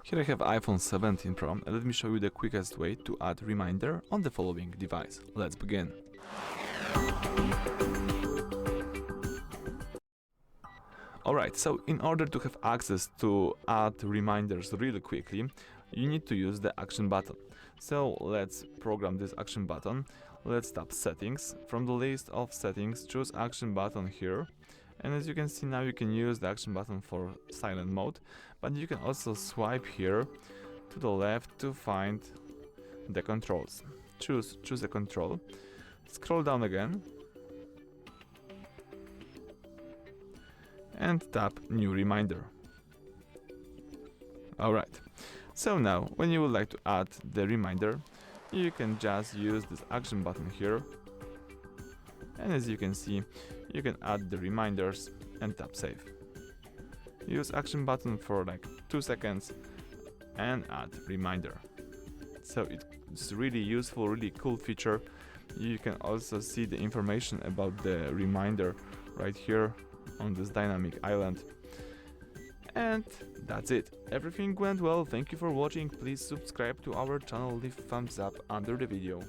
Here I have iPhone 17 Pro, and let me show you the quickest way to add reminder on the following device. Let's begin. Alright, so in order to have access to add reminders really quickly, you need to use the action button. So let's program this action button. Let's tap settings. From the list of settings, choose action button here. And as you can see now, you can use the action button for silent mode, but you can also swipe here to the left to find the controls. Choose a control, scroll down again, and tap new reminder. Alright, so now when you would like to add the reminder, you can just use this action button here, and as you can see, you can add the reminders and tap save. Use action button for like 2 seconds and add reminder. So it's really useful, really cool feature. You can also see the information about the reminder right here on this dynamic island. And that's it. Everything went well. Thank you for watching. Please subscribe to our channel, leave thumbs up under the video.